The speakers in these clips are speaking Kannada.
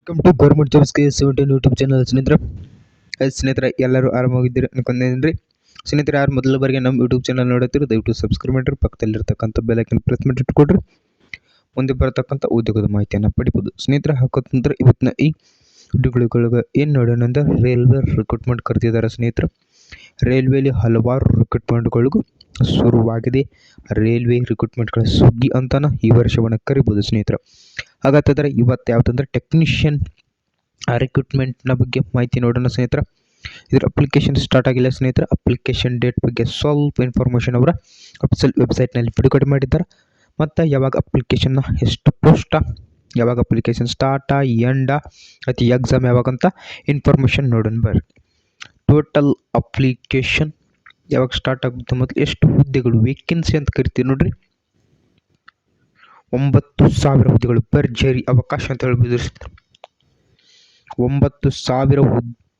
Welcome to government jobs KS17 YouTube channel. ಸ್ನೇಹಿತರೆ ಎಲ್ಲರೂ ಆರಾಮಾಗಿದ್ದೀರಿ ಅನ್ಕೊಂಡೇನ್ರಿ. ಸ್ನೇಹಿತರೆ ಯಾರು ಮೊದಲ ಬಾರಿಗೆ ನಮ್ಮ ಯೂಟ್ಯೂಬ್ ಚಾನಲ್ ನೋಡುತ್ತೀರಿ ದಯವಿಟ್ಟು ಸಬ್ಸ್ಕ್ರೈಬ್ ಮಾಡಿರಿ, ಪಕ್ಕದಲ್ಲಿರ್ತಕ್ಕಂಥ ಬೆಲ್ ಐಕನ್ ಪ್ರೆಸ್ ಮಾಡಿ ಇಟ್ಕೊಡ್ರಿ. ಮುಂದೆ ಬರತಕ್ಕಂಥ ಉದ್ಯೋಗದ ಮಾಹಿತಿಯನ್ನು ಪಡಿಬೋದು. ಸ್ನೇಹಿತರೆ ಹಾಕೋತಂದ್ರೆ ಇವತ್ತಿನ ಈ ವಿಡಿಯೋಗಳಿಗೆ ಏನು ನೋಡೋಣ ಅಂದ್ರೆ ರೈಲ್ವೆ ರಿಕ್ರೂಟ್ಮೆಂಟ್ ಕರೆದಿದ್ದಾರೆ ಸ್ನೇಹಿತರೆ. ರೈಲ್ವೆಯಲ್ಲಿ ಹಲವಾರು ರಿಕ್ರೂಟ್ಮೆಂಟ್ಗಳಿಗೂ ಶುರುವಾಗಿದೆ. ರೈಲ್ವೆ ರಿಕ್ರೂಟ್ಮೆಂಟ್ಗಳ ಸುಗ್ಗಿ ಅಂತಾನ ಈ ವರ್ಷವನ್ನು ಕರಿಬೋದು ಸ್ನೇಹಿತರೆ. ಹಾಗಾದರೆ ಇವತ್ತು ಯಾವುದಂದ್ರೆ ಟೆಕ್ನಿಷಿಯನ್ ರಿಕ್ರೂಟ್ಮೆಂಟ್ನ ಬಗ್ಗೆ ಮಾಹಿತಿ ನೋಡೋಣ ಸ್ನೇಹಿತರೆ. ಇದರ ಅಪ್ಲಿಕೇಶನ್ ಸ್ಟಾರ್ಟ್ ಆಗಿಲ್ಲ ಸ್ನೇಹಿತರೆ. ಅಪ್ಲಿಕೇಶನ್ ಡೇಟ್ ಬಗ್ಗೆ ಸ್ವಲ್ಪ ಇನ್ಫಾರ್ಮೇಷನ್ ಅವರ ಅಫಿಷಿಯಲ್ ವೆಬ್ಸೈಟ್ನಲ್ಲಿ ಬಿಡುಗಡೆ ಮಾಡಿದ್ದಾರೆ. ಮತ್ತು ಯಾವಾಗ ಅಪ್ಲಿಕೇಶನ್ನ ಎಷ್ಟು ಪೋಸ್ಟ, ಯಾವಾಗ ಅಪ್ಲಿಕೇಶನ್ ಸ್ಟಾರ್ಟಾ ಎಂಡಾ ಮತ್ತು ಎಕ್ಸಾಮ್ ಯಾವಾಗಂತ ಇನ್ಫಾರ್ಮೇಷನ್ ನೋಡೋಣ ಬರ್ರಿ. ಟೋಟಲ್ ಅಪ್ಲಿಕೇಶನ್ ಯಾವಾಗ ಸ್ಟಾರ್ಟ್ ಆಗುತ್ತೆ ಮತ್ತು ಎಷ್ಟು ಹುದ್ದೆಗಳು ವೇಕೆನ್ಸಿ ಅಂತ ಕರಿತೀವಿ ನೋಡ್ರಿ. 9,000 ಹುದ್ದೆಗಳು ಭರ್ಜರಿ ಅವಕಾಶ ಅಂತ ಹೇಳ್ಬೋದು. 9,000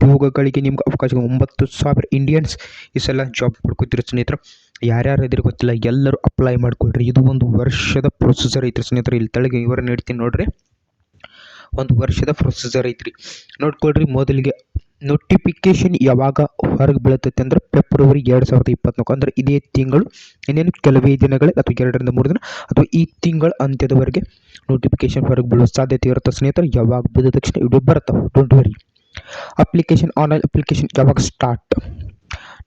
ಉದ್ಯೋಗಗಳಿಗೆ ನಿಮ್ಗೆ ಅವಕಾಶ. 9,000 ಇಂಡಿಯನ್ಸ್ ಈ ಸಲ ಜಾಬ್ ಪಡ್ಕೋತಿರೋ ಸ್ನೇಹಿತರೆ. ಯಾರ್ಯಾರು ಇದ್ರೆ ಗೊತ್ತಿಲ್ಲ, ಎಲ್ಲರೂ ಅಪ್ಲೈ ಮಾಡ್ಕೊಳ್ರಿ. ಇದು ಒಂದು ವರ್ಷದ ಪ್ರೊಸೀಜರ್ ಐತ್ರಿ ಸ್ನೇಹಿತರೆ. ಇಲ್ಲಿ ತೆಳಗೆ ವಿವರ ನೀಡ್ತೀನಿ ನೋಡ್ರಿ. ಒಂದು ವರ್ಷದ ಪ್ರೊಸೀಜರ್ ಐತ್ರಿ, ನೋಡ್ಕೊಳ್ರಿ. ಮೊದಲಿಗೆ ನೋಟಿಫಿಕೇಶನ್ ಯಾವಾಗ ಹೊರಗೆ ಬೀಳುತ್ತೆ ಅಂದರೆ ಫೆಬ್ರವರಿ 2024 ಅಂದರೆ ಇದೇ ತಿಂಗಳು, ಇನ್ನೇನು ಕೆಲವೇ ದಿನಗಳೇ ಅಥವಾ 2 ರಿಂದ 3 ದಿನ ಅಥವಾ ಈ ತಿಂಗಳ ಅಂತ್ಯದವರೆಗೆ ನೋಟಿಫಿಕೇಶನ್ ಹೊರಗೆ ಬೀಳುವ ಸಾಧ್ಯತೆ ಇರುತ್ತೆ ಸ್ನೇಹಿತರೆ. ಯಾವಾಗ ಬಿದ್ದ ತಕ್ಷಣ ವಿಡಿಯೋ ಬರುತ್ತೆ, don't worry. Application online application ಯಾವಾಗ ಸ್ಟಾರ್ಟ್?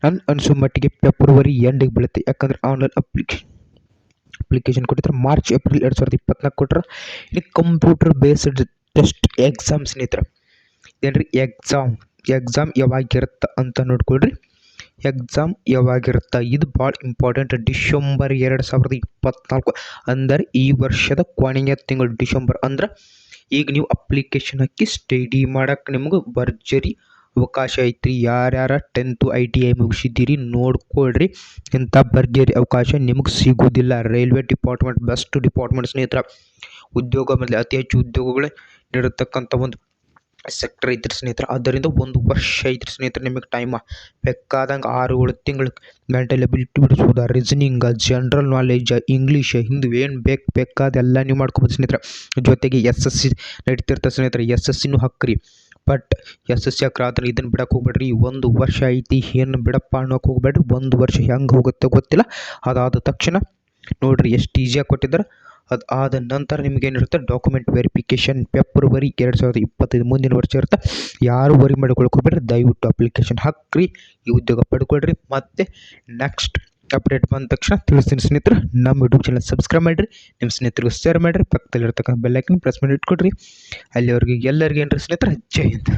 ನನ್ನ ಅನಿಸೋ ಮಟ್ಟಿಗೆ ಫೆಬ್ರವರಿ ಎಂಡಿಗೆ ಬೀಳುತ್ತೆ. ಯಾಕಂದರೆ ಆನ್ಲೈನ್ ಅಪ್ಲಿಕೇಶನ್ ಕೊಟ್ಟಿದ್ರೆ ಮಾರ್ಚ್ ಏಪ್ರಿಲ್ 2024 ಕೊಟ್ಟರೆ. ಇಲ್ಲಿ ಕಂಪ್ಯೂಟರ್ ಬೇಸ್ಡ್ ಟೆಸ್ಟ್ ಎಕ್ಸಾಮ್ ಸ್ನೇಹಿತರೆ. ಏನ್ರಿ ಎಕ್ಸಾಮ್ ಯಾವಾಗಿರುತ್ತೆ ಅಂತ ನೋಡ್ಕೊಳ್ರಿ. ಎಕ್ಸಾಮ್ ಯಾವಾಗಿರುತ್ತೆ ಇದು ಭಾಳ ಇಂಪಾರ್ಟೆಂಟ್. ಡಿಸೆಂಬರ್ 2024 ಅಂದರೆ ಈ ವರ್ಷದ ಕೊನೆಯ ತಿಂಗಳು ಡಿಸೆಂಬರ್. ಅಂದ್ರೆ ಈಗ ನೀವು ಅಪ್ಲಿಕೇಶನ್ ಹಾಕಿ ಸ್ಟಡಿ ಮಾಡೋಕ್ಕೆ ನಿಮ್ಗೆ ಭರ್ಜರಿ ಅವಕಾಶ ಐತ್ರಿ. ಯಾರ್ಯಾರ 10th ITI ಮುಗಿಸಿದ್ದೀರಿ ನೋಡ್ಕೊಳ್ರಿ. ಇಂಥ ಭರ್ಜರಿ ಅವಕಾಶ ನಿಮಗೆ ಸಿಗೋದಿಲ್ಲ. ರೈಲ್ವೆ ಡಿಪಾರ್ಟ್ಮೆಂಟ್ ಬೆಸ್ಟ್ ಡಿಪಾರ್ಟ್ಮೆಂಟ್ ಸ್ನೇಹಿತರ. ಉದ್ಯೋಗ ಮೇಲೆ ಅತಿ ಹೆಚ್ಚು ಉದ್ಯೋಗಗಳೇ ನೀಡತಕ್ಕಂಥ ಒಂದು ಸೆಕ್ಟರ್ ಐತ್ರಿ ಸ್ನೇಹಿತರೆ. ಆದ್ದರಿಂದ 1 ವರ್ಷ ಐತ್ರಿ ಸ್ನೇಹಿತರೆ. ನಿಮಗೆ ಟೈಮ್ ಬೇಕಾದಂಗೆ 6-7 ತಿಂಗಳು ಮೆಂಟಲ್ ಎಬಿಲಿಟಿ ಬಿಡಿಸ್ಬೋದು. Reasoning, general knowledge, English, Hindi ಏನು ಬೇಕಾದೆಲ್ಲ ನೀವು ಮಾಡ್ಕೊಬೋದು ಸ್ನೇಹಿತರೆ. ಜೊತೆಗೆ SSC ನಡೀತಿರ್ತಾರೆ ಸ್ನೇಹಿತರೆ. SSCನೂ ಹಾಕ್ರಿ. ಬಟ್ SSC ಹಾಕ್ರಾದ್ರೆ ಇದನ್ನು ಬಿಡಕ್ಕೆ ಹೋಗ್ಬೇಡ್ರಿ. 1 ವರ್ಷ ಐತಿ, ಏನು ಬಿಡಪ್ಪ ಅನ್ನೋಕೆ ಹೋಗ್ಬೇಡ್ರಿ. 1 ವರ್ಷ ಹೆಂಗೆ ಹೋಗುತ್ತೆ ಗೊತ್ತಿಲ್ಲ. ಅದಾದ ತಕ್ಷಣ ನೋಡಿರಿ ಎಷ್ಟು ಈಸಿಯಾಗಿ ಕೊಟ್ಟಿದ್ದಾರೆ. ಅದು ಆದ ನಂತರ ನಿಮಗೇನಿರುತ್ತೆ ಡಾಕ್ಯುಮೆಂಟ್ ವೆರಿಫಿಕೇಷನ್ ಫೆಬ್ರವರಿ 2025 ಮುಂದಿನ ವರ್ಷ ಇರುತ್ತೆ. ಯಾರು ವರಿ ಮಾಡ್ಕೊಳ್ಕೋಬೇಡ್ರಿ. ದಯವಿಟ್ಟು ಅಪ್ಲಿಕೇಶನ್ ಹಾಕ್ರಿ, ಈ ಉದ್ಯೋಗ ಪಡ್ಕೊಳ್ರಿ. ಮತ್ತು ನೆಕ್ಸ್ಟ್ ಅಪ್ಡೇಟ್ ಬಂದ ತಕ್ಷಣ ತಿಳಿಸ್ತೀನಿ ಸ್ನೇಹಿತರೆ. ನಮ್ಮ ಯೂಟ್ಯೂಬ್ ಚಾನಲ್ ಸಬ್ಸ್ಕ್ರೈಬ್ ಮಾಡಿರಿ, ನಿಮ್ಮ ಸ್ನೇಹಿತರಿಗೂ ಶೇರ್ ಮಾಡಿರಿ, ಪಕ್ಕದಲ್ಲಿರ್ತಕ್ಕಂಥ ಬೆಲ್ ಐಕನ್ ಪ್ರೆಸ್ ಮಾಡಿ ಇಟ್ಕೊಡ್ರಿ. ಅಲ್ಲಿವರೆಗೆ ಎಲ್ಲರಿಗೂ ಏನ್ರಿ ಸ್ನೇಹಿತರೆ, ಜೈ ಹಿಂದ್.